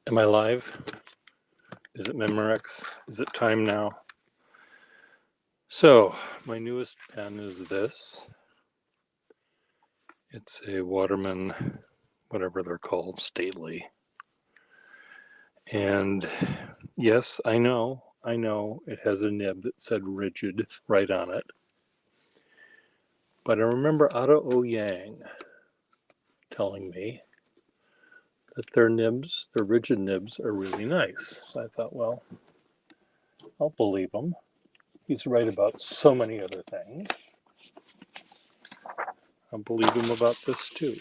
Am I live? Is it Memorex? Is it time now? So, my newest pen is this. It's a Waterman, whatever they're called, Stately. And yes, I know, it has a nib that said rigid right on it. But I remember Otto O. Yang telling me that their nibs, their rigid nibs, are really nice. So I thought, well, I'll believe him. He's right about so many other things. I'll believe him about this too.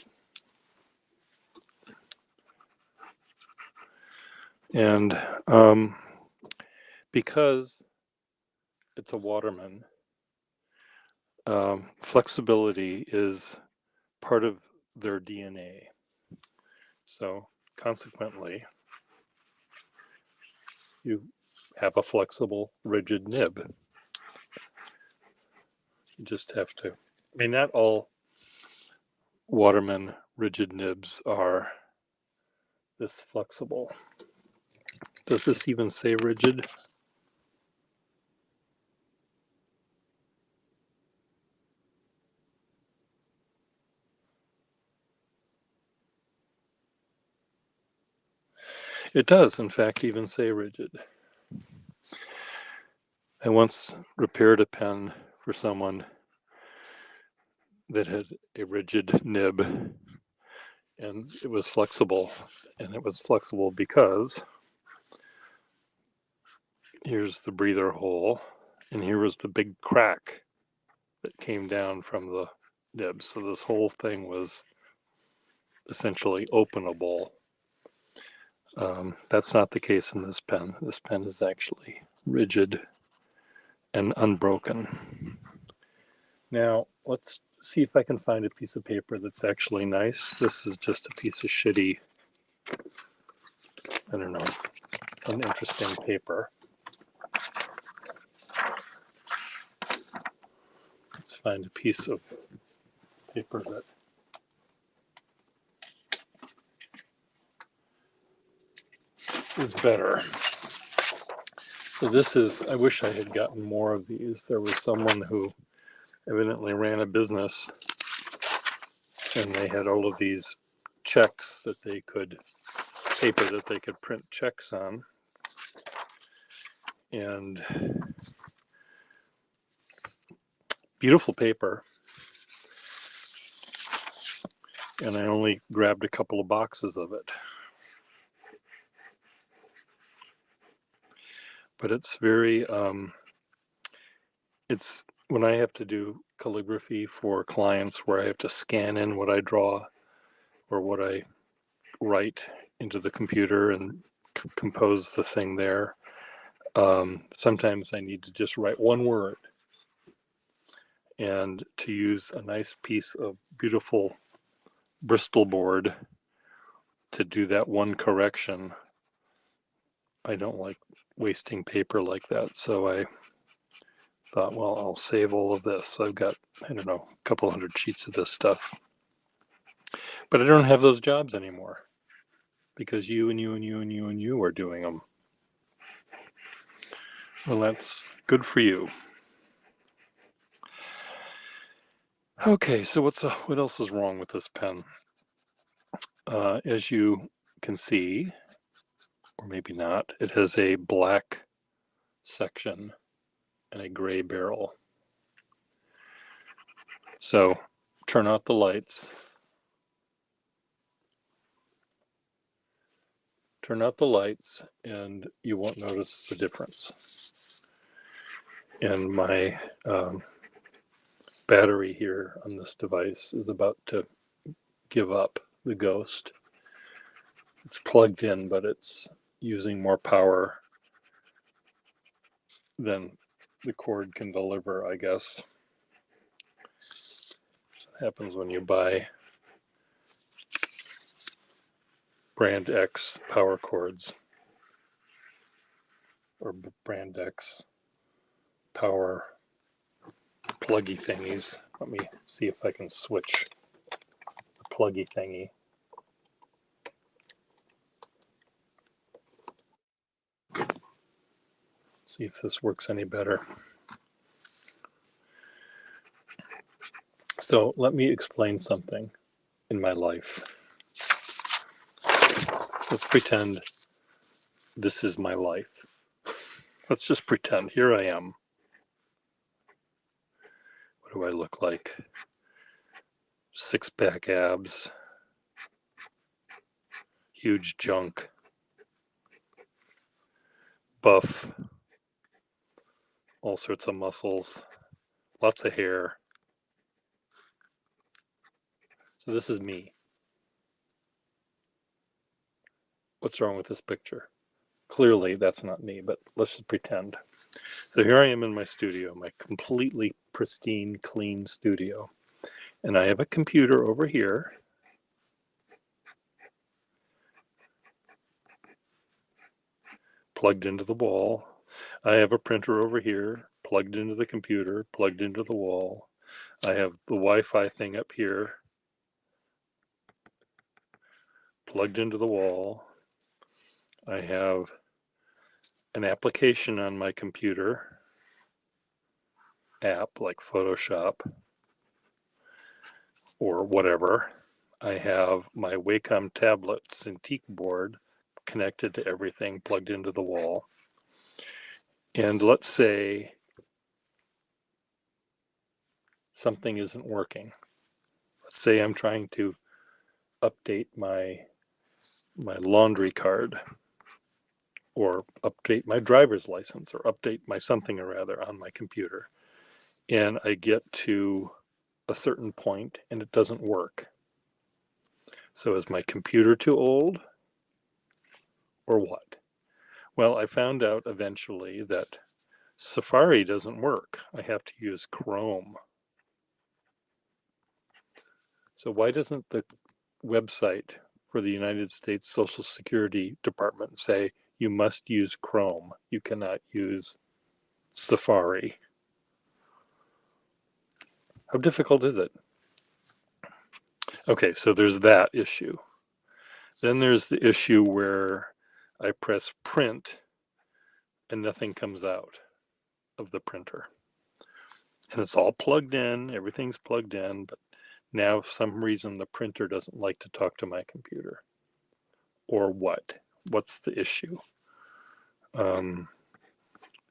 And because it's a Waterman, flexibility is part of their DNA. So consequently, you have a flexible, rigid nib. You just have to. I mean, not all Waterman rigid nibs are this flexible. Does this even say rigid? It does, in fact, even say rigid. I once repaired a pen for someone that had a rigid nib, and it was flexible. And it was flexible because here's the breather hole, and here was the big crack that came down from the nib. So this whole thing was essentially openable. That's not the case in this pen. This pen is actually rigid and unbroken. Now, let's see if I can find a piece of paper that's actually nice. This is just a piece of shitty, I don't know, uninteresting paper. Let's find a piece of paper that is better. So this is, I wish I had gotten more of these. There was someone who evidently ran a business, and they had all of these checks that they could, paper that they could print checks on. And beautiful paper. And I only grabbed a couple of boxes of it. But it's very, it's when I have to do calligraphy for clients where I have to scan in what I draw or what I write into the computer and compose the thing there. Sometimes I need to just write one word, and to use a nice piece of beautiful Bristol board to do that one correction, I don't like wasting paper like that. So I thought, well, I'll save all of this. So I've got, I don't know, a couple hundred sheets of this stuff. But I don't have those jobs anymore because you and you and you and you and you are doing them. Well, that's good for you. Okay, so what else is wrong with this pen? As you can see, or maybe not, it has a black section and a gray barrel. So turn out the lights. Turn out the lights and you won't notice the difference. And my battery here on this device is about to give up the ghost. It's plugged in, but it's using more power than the cord can deliver, I guess. So it happens when you buy brand X power cords or brand X power pluggy thingies. Let me see if I can switch the pluggy thingy. See if this works any better. So let me explain something in my life. Let's pretend this is my life. Let's just pretend. Here I am. What do I look like? Six-pack abs. Huge junk. Buff. All sorts of muscles. Lots of hair. So this is me. What's wrong with this picture? Clearly that's not me, but let's just pretend. So here I am in my studio, my completely pristine, clean studio. And I have a computer over here. Plugged into the wall. I have a printer over here, plugged into the computer, plugged into the wall. I have the Wi-Fi thing up here, plugged into the wall. I have an application on my computer, app like Photoshop or whatever. I have my Wacom tablet Cintiq board connected to everything, plugged into the wall. And let's say something isn't working. Let's say I'm trying to update my laundry card, or update my driver's license, or update my something or other on my computer. And I get to a certain point and it doesn't work. So is my computer too old or what? Well, I found out eventually that Safari doesn't work. I have to use Chrome. So why doesn't the website for the United States Social Security Department say you must use Chrome? You cannot use Safari. How difficult is it? Okay, so there's that issue. Then there's the issue where I press print and nothing comes out of the printer. And it's all plugged in, everything's plugged in, but now for some reason the printer doesn't like to talk to my computer. Or what? What's the issue?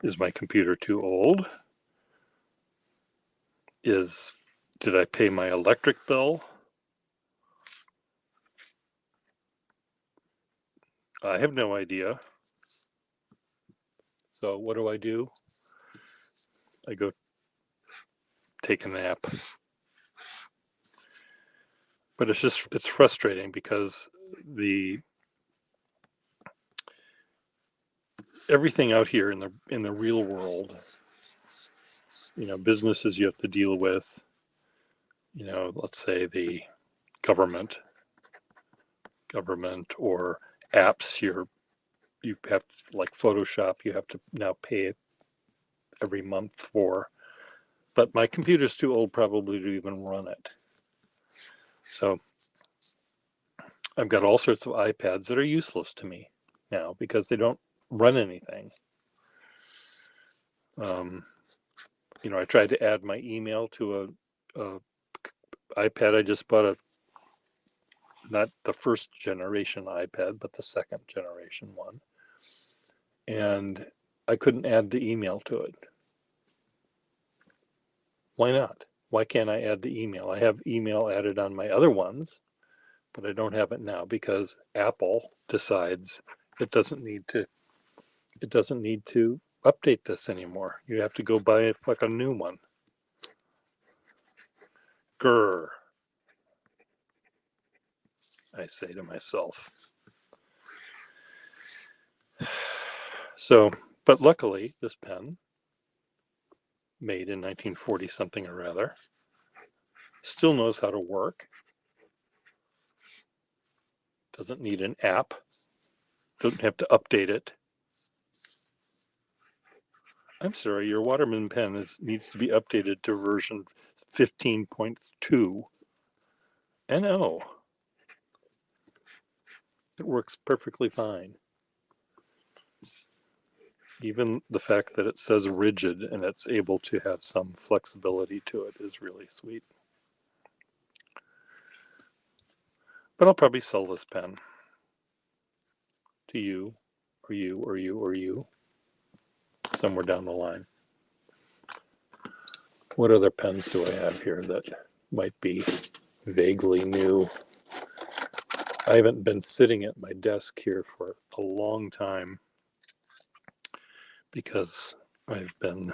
Is my computer too old? Did I pay my electric bill? I have no idea. So what do? I go take a nap. But it's frustrating because everything out here in the real world, businesses you have to deal with, let's say the government or apps you have to, like Photoshop, you have to now pay it every month for. But my computer's too old probably to even run it. So I've got all sorts of iPads that are useless to me now because they don't run anything. I tried to add my email to a iPad. I just bought not the first generation iPad, but the second generation one. And I couldn't add the email to it. Why not? Why can't I add the email? I have email added on my other ones, but I don't have it now because Apple decides it doesn't need to update this anymore. You have to go buy like a new one. Grr, I say to myself. So, but luckily this pen, made in 1940 something or rather, still knows how to work. Doesn't need an app. Doesn't have to update it. I'm sorry, your Waterman pen needs to be updated to version 15.2. No, it works perfectly fine. Even the fact that it says rigid and it's able to have some flexibility to it is really sweet. But I'll probably sell this pen to you, or you, or you, or you, somewhere down the line. What other pens do I have here that might be vaguely new? I haven't been sitting at my desk here for a long time because I've been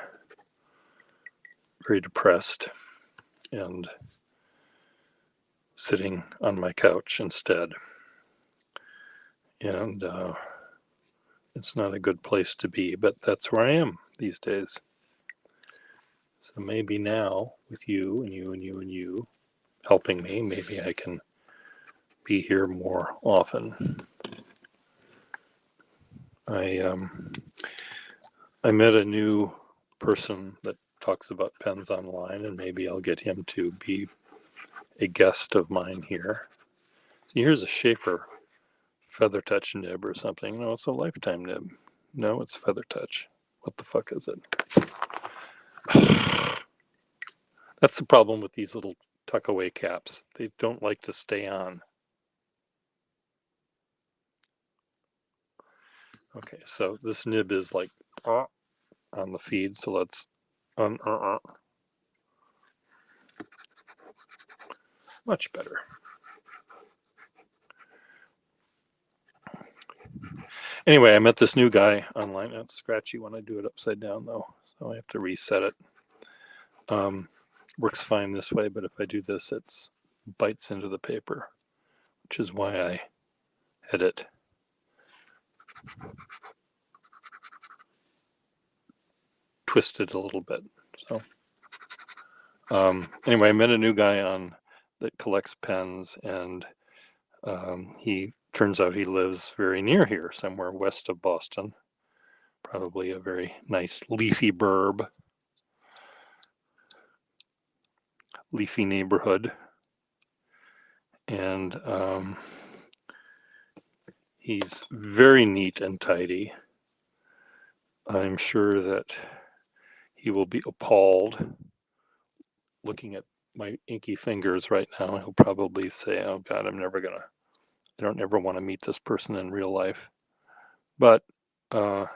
very depressed and sitting on my couch instead. And it's not a good place to be, but that's where I am these days. So maybe now, with you and you and you and you helping me, maybe I can be here more often. I met a new person that talks about pens online, and maybe I'll get him to be a guest of mine here. See, here's a Shaper Feather Touch nib or something. No, it's a Lifetime nib. No, it's Feather Touch. What the fuck is it? That's the problem with these little tuck away caps. They don't like to stay on. Okay, so this nib is like on the feed, so let's much better. Anyway, I met this new guy online. It's scratchy when I do it upside down though, so I have to reset it. Works fine this way, but if I do this, it bites into the paper, which is why I had it twisted a little bit. So anyway, I met a new guy that collects pens, and he turns out he lives very near here, somewhere west of Boston, probably a very nice leafy burb, leafy neighborhood. And he's very neat and tidy. I'm sure that he will be appalled looking at my inky fingers right now. He'll probably say, oh God, I don't ever want to meet this person in real life. But I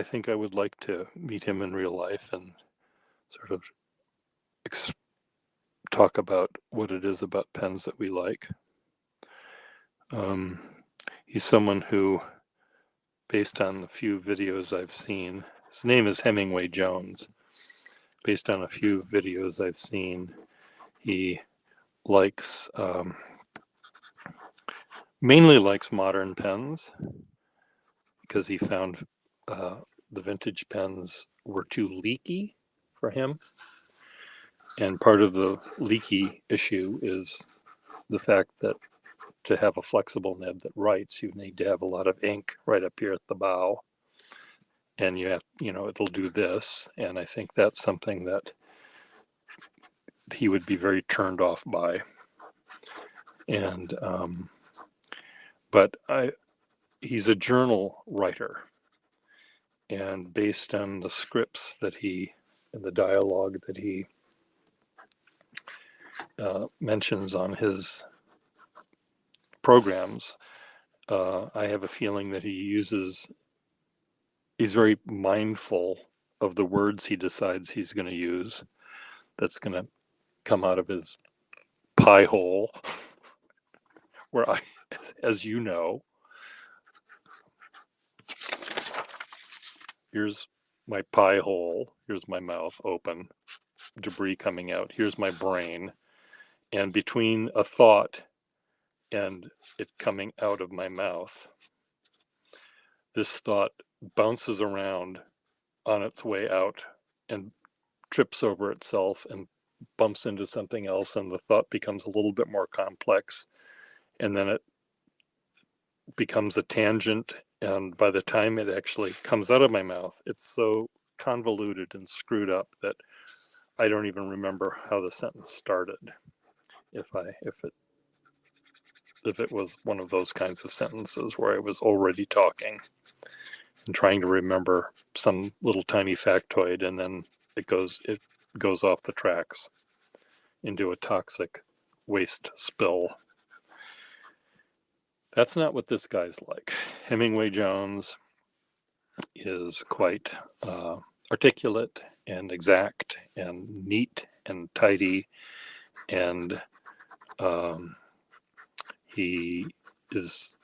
think I would like to meet him in real life and sort of talk about what it is about pens that we like. He's someone who, based on the few videos I've seen, his name is Hemingway Jones. Based on a few videos I've seen, he mainly likes modern pens because he found the vintage pens were too leaky for him. And part of the leaky issue is the fact that to have a flexible nib that writes, you need to have a lot of ink right up here at the bow. And it'll do this. And I think that's something that he would be very turned off by. And, but he's a journal writer. And based on the scripts that and the dialogue that he mentions on his programs, I have a feeling that he's very mindful of the words he decides he's going to use. That's going to come out of his pie hole, where as you know, here's my pie hole, here's my mouth open, debris coming out, here's my brain, and between a thought and it coming out of my mouth, this thought bounces around on its way out and trips over itself and bumps into something else, and the thought becomes a little bit more complex, and then it becomes a tangent, and by the time it actually comes out of my mouth, it's so convoluted and screwed up that I don't even remember how the sentence started. If it if it was one of those kinds of sentences where I was already talking and trying to remember some little tiny factoid, and then it goes off the tracks into a toxic waste spill. That's not what this guy's like. Hemingway Jones is quite articulate and exact and neat and tidy, and he is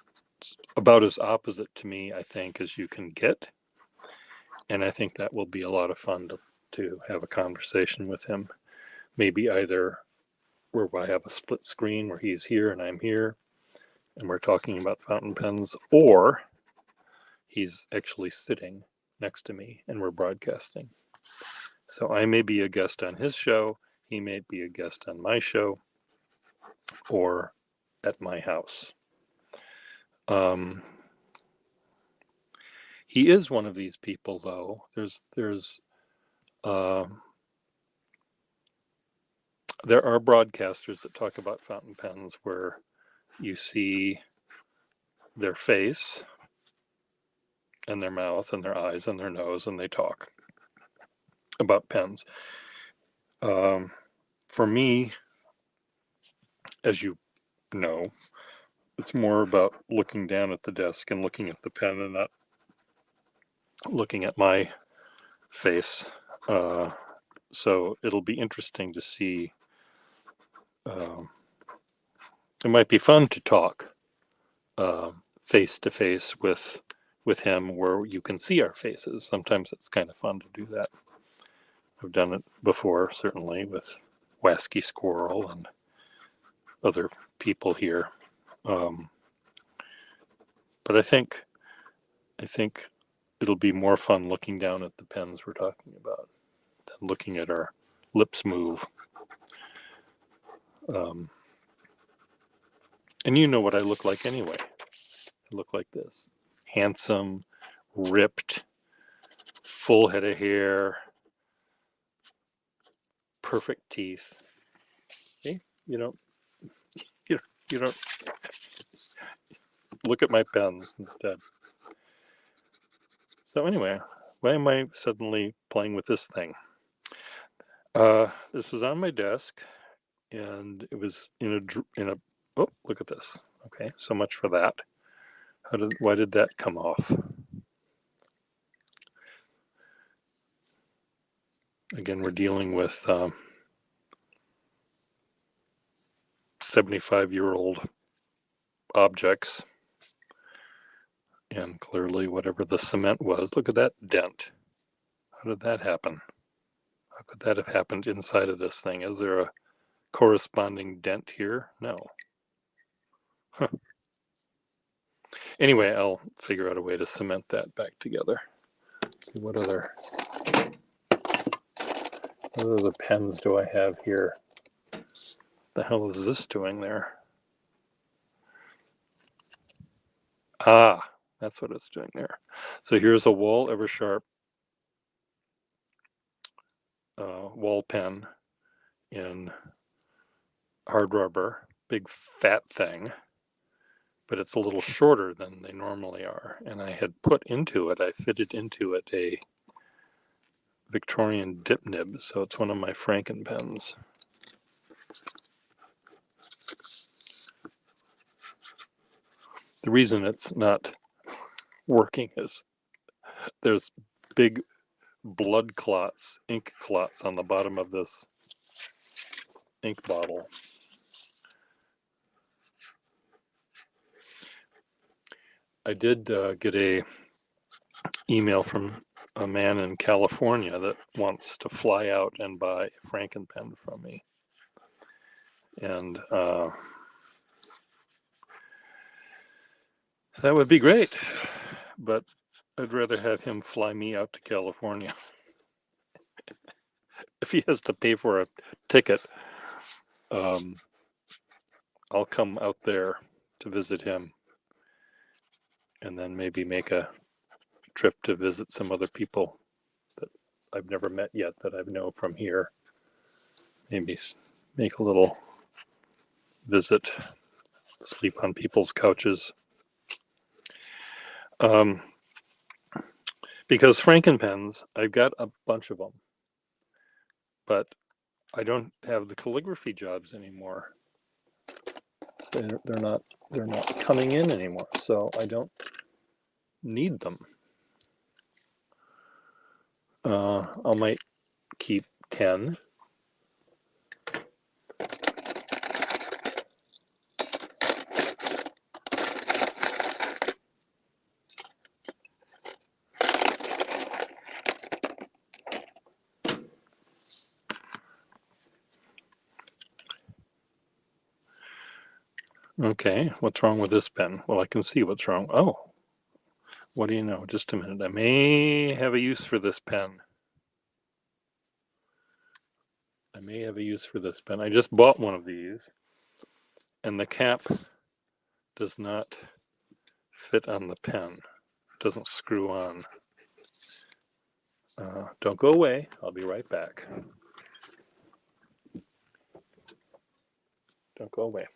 about as opposite to me, I think, as you can get. And I think that will be a lot of fun to have a conversation with him. Maybe either where I have a split screen where he's here and I'm here and we're talking about fountain pens, or he's actually sitting next to me and we're broadcasting. So I may be a guest on his show, he may be a guest on my show, or at my house. He is one of these people, though. There are broadcasters that talk about fountain pens where you see their face and their mouth and their eyes and their nose, and they talk about pens. For me, as you know, it's more about looking down at the desk and looking at the pen and not looking at my face. So it'll be interesting to see. It might be fun to talk face to face with him where you can see our faces. Sometimes it's kind of fun to do that. I've done it before, certainly, with Wasky Squirrel and other people here. But I think it'll be more fun looking down at the pens we're talking about than looking at our lips move. And you know what I look like anyway. I look like this. Handsome, ripped, full head of hair, perfect teeth. See? You don't look at my pens instead. So anyway, why am I suddenly playing with this thing? This was on my desk, and it was in a. Oh, look at this. Okay, so much for that. Why did that come off? Again, we're dealing with 75-year-old objects, and clearly whatever the cement was, look at that dent. How did that happen? How could that have happened inside of this thing? Is there a corresponding dent here? No. Huh. Anyway, I'll figure out a way to cement that back together. Let's see, what other pens do I have here? The hell is this doing there? Ah, that's what it's doing there. So here's a Wall Eversharp wall pen in hard rubber, big fat thing, but it's a little shorter than they normally are. And I had fitted into it a Victorian dip nib, so it's one of my Franken pens. The reason it's not working is there's big blood clots, ink clots on the bottom of this ink bottle. I did get a email from a man in California that wants to fly out and buy a Franken pen from me. And that would be great, but I'd rather have him fly me out to California. If he has to pay for a ticket, I'll come out there to visit him, and then maybe make a trip to visit some other people that I've never met yet that I know from here. Maybe make a little visit sleep on people's couches. Because Frankenpens, I've got a bunch of them, but I don't have the calligraphy jobs anymore. They're not coming in anymore, so I don't need them. I might keep 10. Okay, what's wrong with this pen? Well, I can see what's wrong. Oh, what do you know? Just a minute. I may have a use for this pen. I just bought one of these, and the cap does not fit on the pen. It doesn't screw on. Don't go away. I'll be right back. Don't go away.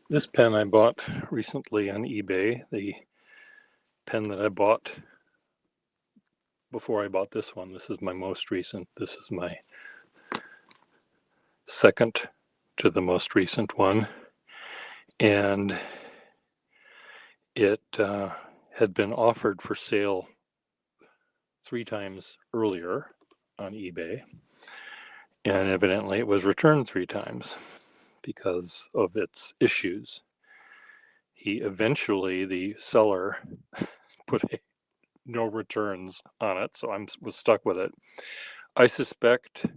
This pen I bought recently on eBay. The pen that I bought before I bought this one. This is my most recent. This is my second to the most recent one. And it had been offered for sale 3 times earlier on eBay. And evidently it was returned 3 times because of its issues. The seller, put no returns on it, so I was stuck with it. I suspect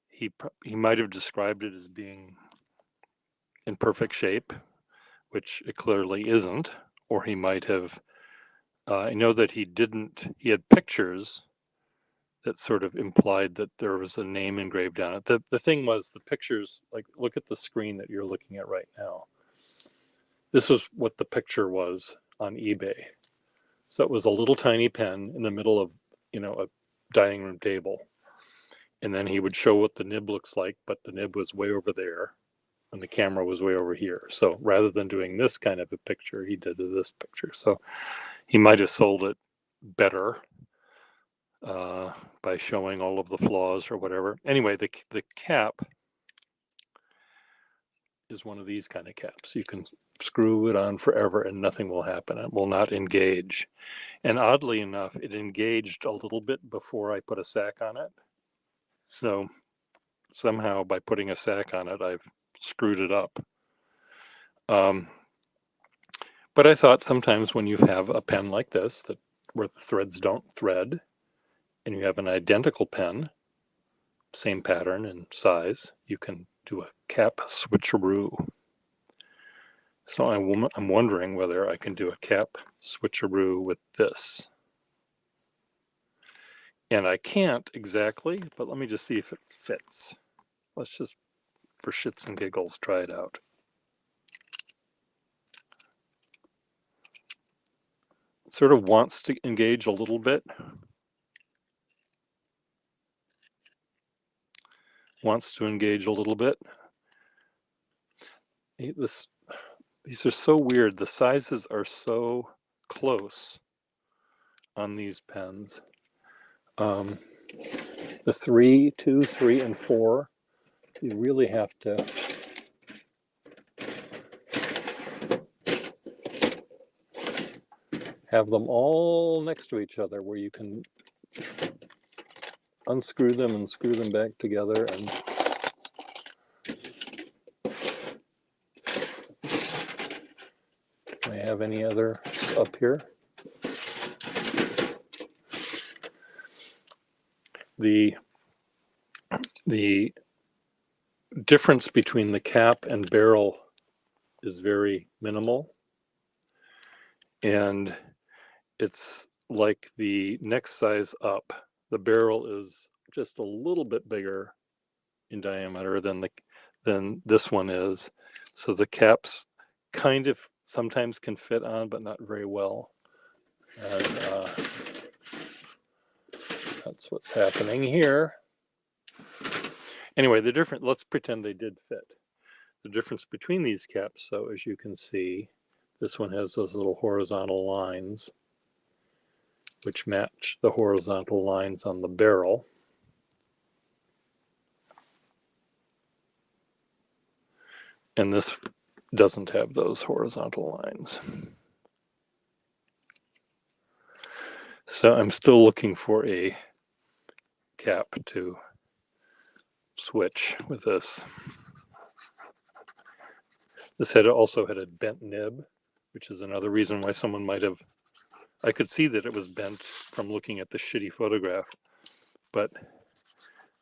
he might have described it as being in perfect shape, which it clearly isn't, or he might have. I know that he didn't. He had pictures that sort of implied that there was a name engraved on it. The thing was, the pictures, like, look at the screen that you're looking at right now. This was what the picture was on eBay. So it was a little tiny pen in the middle of, a dining room table. And then he would show what the nib looks like, but the nib was way over there and the camera was way over here. So rather than doing this kind of a picture, he did this picture. So he might have sold it better by showing all of the flaws or whatever. Anyway, the cap is one of these kind of caps. You can screw it on forever and nothing will happen. It will not engage. And oddly enough, it engaged a little bit before I put a sack on it. So somehow by putting a sack on it, I've screwed it up. But I thought sometimes when you have a pen like this, where the threads don't thread, and you have an identical pen, same pattern and size, you can do a cap switcheroo. So I'm wondering whether I can do a cap switcheroo with this. And I can't exactly, but let me just see if it fits. Let's just, for shits and giggles, try it out. It sort of wants to engage a little bit. These are so weird. The sizes are so close on these pens. The 3, 2, 3, and 4, you really have to have them all next to each other where you can unscrew them and screw them back together. And do I have any other up here? The difference between the cap and barrel is very minimal, and it's like the next size up. The barrel is just a little bit bigger in diameter than this one is, so the caps kind of sometimes can fit on, but not very well. And that's what's happening here. Anyway, let's pretend they did fit. The difference between these caps, so as you can see, this one has those little horizontal lines which match the horizontal lines on the barrel. And this doesn't have those horizontal lines. So I'm still looking for a cap to switch with this. This also had a bent nib, which is another reason why someone might have, I could see that it was bent from looking at the shitty photograph, but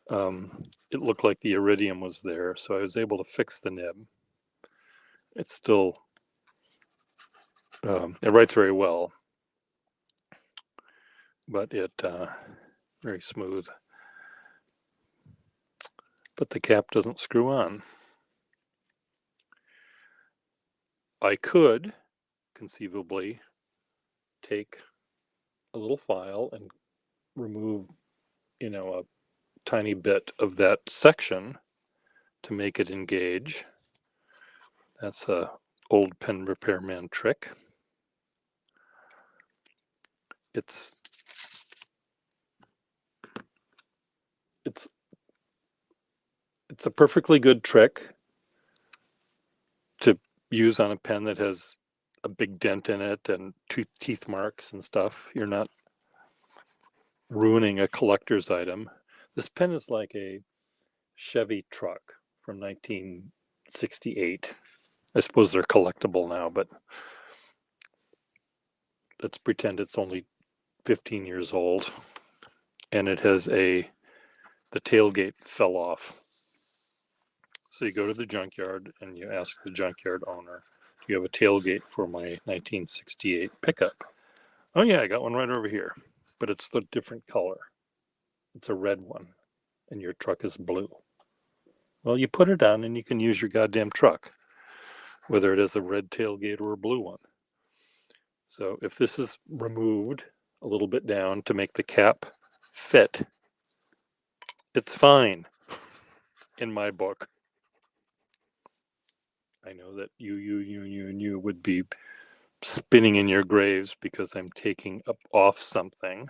it looked like the iridium was there, so I was able to fix the nib. It's still, it writes very well, but it very smooth. But the cap doesn't screw on. I could conceivably take a little file and remove, a tiny bit of that section to make it engage. That's a old pen repairman trick. It's a perfectly good trick to use on a pen that has a big dent in it and teeth marks and stuff. You're not ruining a collector's item. This pen is like a Chevy truck from 1968. I suppose they're collectible now, but let's pretend it's only 15 years old. And it has the tailgate fell off. So you go to the junkyard and you ask the junkyard owner, do you have a tailgate for my 1968 pickup? Oh yeah, I got one right over here, but it's the different color. It's a red one and your truck is blue. Well, you put it on and you can use your goddamn truck, whether it has a red tailgate or a blue one. So if this is removed a little bit down to make the cap fit, it's fine in my book. I know that you would be spinning in your graves because I'm taking off something.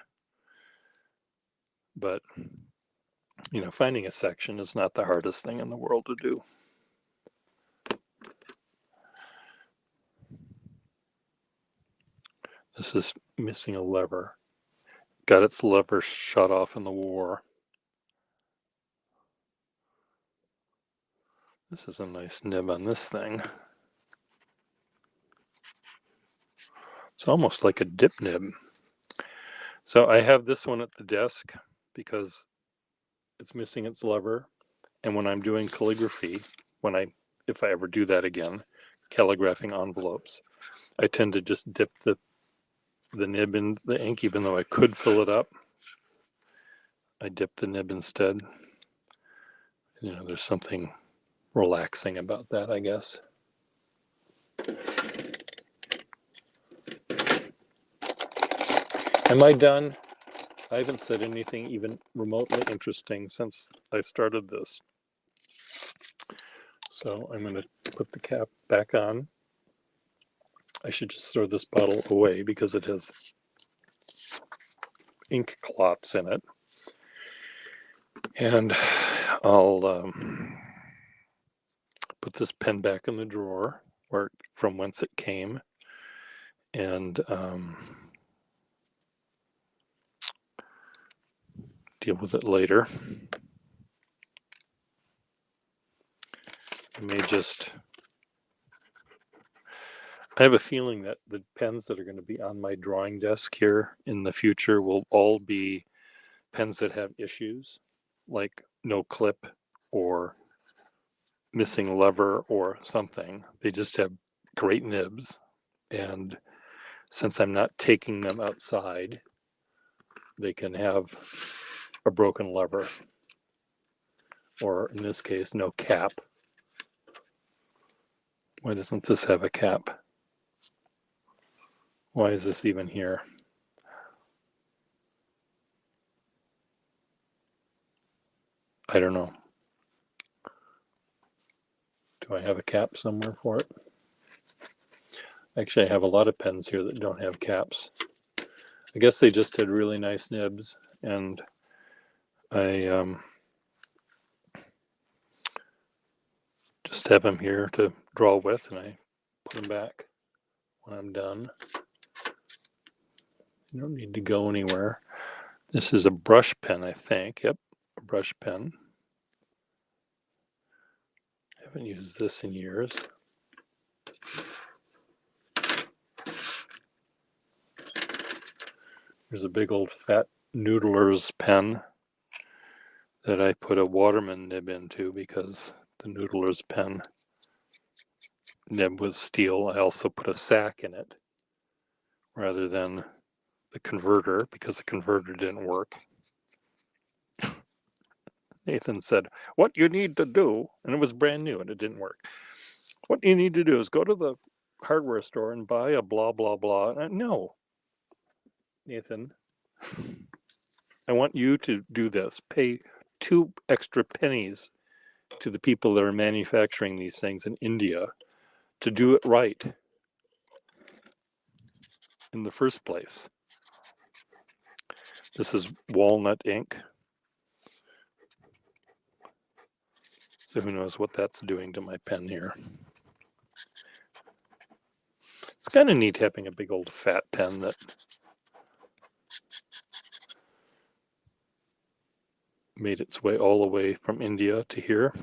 But, finding a section is not the hardest thing in the world to do. This is missing a lever. Got its lever shot off in the war. This is a nice nib on this thing. It's almost like a dip nib. So I have this one at the desk because it's missing its lever. And when I'm doing calligraphy, if I ever do that again, calligraphing envelopes, I tend to just dip the nib in the ink, even though I could fill it up. I dip the nib instead. There's something relaxing about that, I guess. Am I done? I haven't said anything even remotely interesting since I started this. So I'm going to put the cap back on. I should just throw this bottle away because it has ink clots in it. And I'll put this pen back in the drawer from whence it came. And deal with it later. I may just, I have a feeling that the pens that are going to be on my drawing desk here in the future will all be pens that have issues, like no clip or missing lever or something. They just have great nibs, and since I'm not taking them outside, they can have a broken lever, or in this case, no cap. Why doesn't this have a cap? Why is this even here? I don't know. Do I have a cap somewhere for it? Actually, I have a lot of pens here that don't have caps. I guess they just had really nice nibs, and I just have them here to draw with, and I put them back when I'm done. You don't need to go anywhere. This is a brush pen, I think. Yep, a brush pen. I haven't used this in years. There's a big old fat Noodler's pen that I put a Waterman nib into because the Noodler's pen nib was steel. I also put a sack in it rather than the converter because the converter didn't work. Nathan said, what you need to do, and it was brand new and it didn't work. What you need to do is go to the hardware store and buy a blah, blah, blah. No, Nathan, I want you to do this. Pay 2 extra pennies to the people that are manufacturing these things in India to do it right in the first place. This is walnut ink. So who knows what that's doing to my pen here. It's kind of neat having a big old fat pen that made its way all the way from India to here.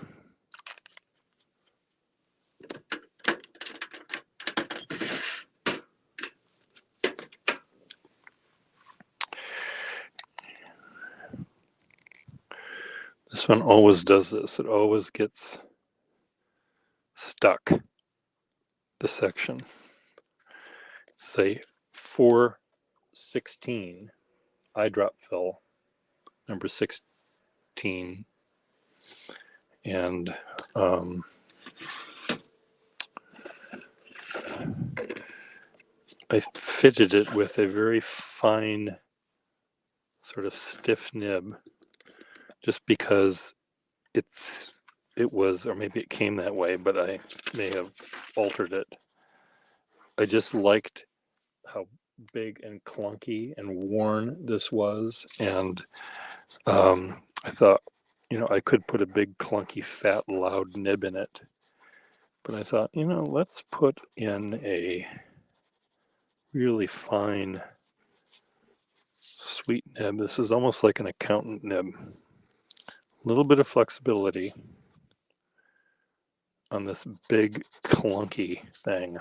This one always does this. It always gets stuck, the section. It's a 416 eyedrop fill, number 16. And I fitted it with a very fine, sort of stiff nib, just because it was, or maybe it came that way, but I may have altered it. I just liked how big and clunky and worn this was, and I thought, you know, I could put a big clunky fat loud nib in it, but I thought, you know, let's put in a really fine sweet nib. This is almost like an accountant nib. A little bit of flexibility on this big clunky thing.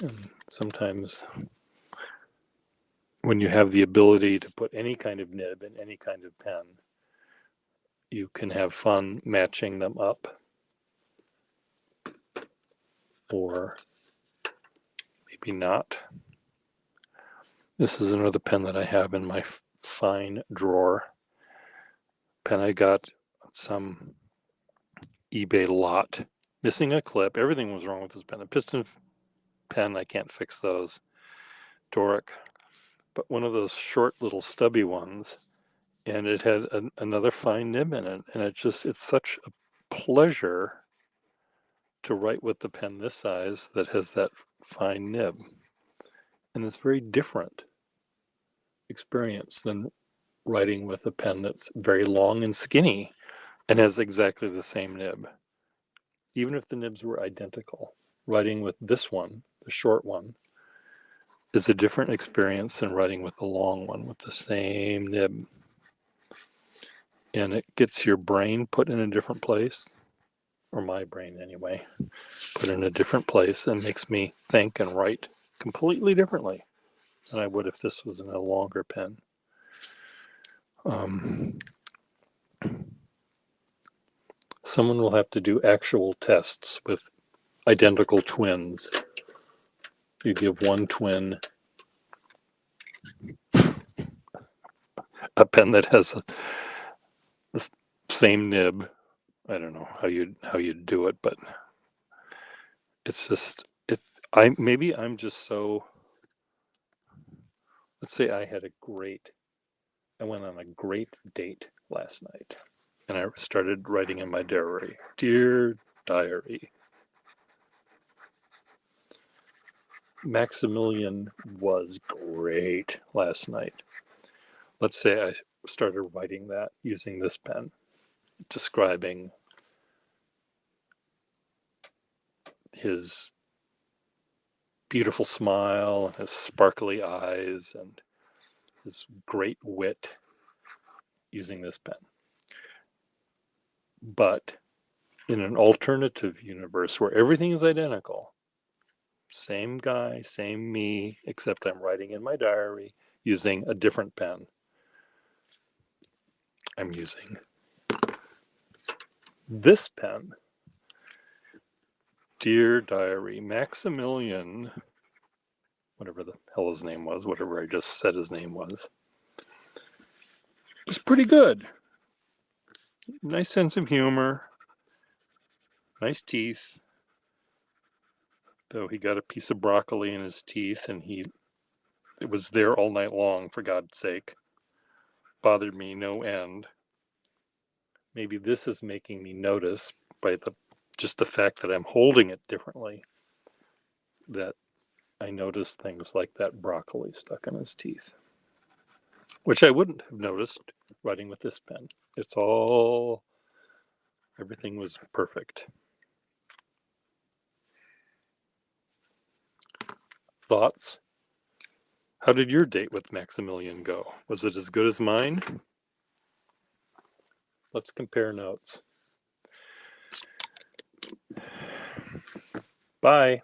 And sometimes when you have the ability to put any kind of nib in any kind of pen, you can have fun matching them up, or maybe not. This is another pen that I have in my fine drawer. Pen I got some eBay lot, missing a clip. Everything was wrong with this pen. A piston pen, I can't fix those. Doric, but one of those short little stubby ones, and it had another fine nib in it, and it's such a pleasure to write with the pen this size that has that fine nib, and it's very different experience than writing with a pen that's very long and skinny and has exactly the same nib. Even if the nibs were identical, writing with this one, the short one, is a different experience than writing with the long one with the same nib. And it gets your brain put in a different place, or my brain anyway, put in a different place, and makes me think and write completely differently than I would if this was in a longer pen. Someone will have to do actual tests with identical twins. You give one twin a pen that has the same nib. I don't know how you'd do it, but it's just it. Maybe I'm just so. Let's say I went on a great date last night, and I started writing in my diary. Dear diary, Maximilian was great last night. Let's say I started writing that using this pen, describing his beautiful smile and his sparkly eyes and his great wit using this pen. But in an alternative universe where everything is identical, same guy, same me, except I'm writing in my diary using a different pen. I'm using this pen. Dear diary, Maximilian, whatever the hell his name was, whatever I just said his name was pretty good. Nice sense of humor, nice teeth, though he got a piece of broccoli in his teeth and it was there all night long, for God's sake. Bothered me no end. Maybe this is making me notice by just the fact that I'm holding it differently, that I notice things like that broccoli stuck in his teeth, which I wouldn't have noticed writing with this pen. Everything was perfect. Thoughts? How did your date with Maximilian go? Was it as good as mine? Let's compare notes. Bye.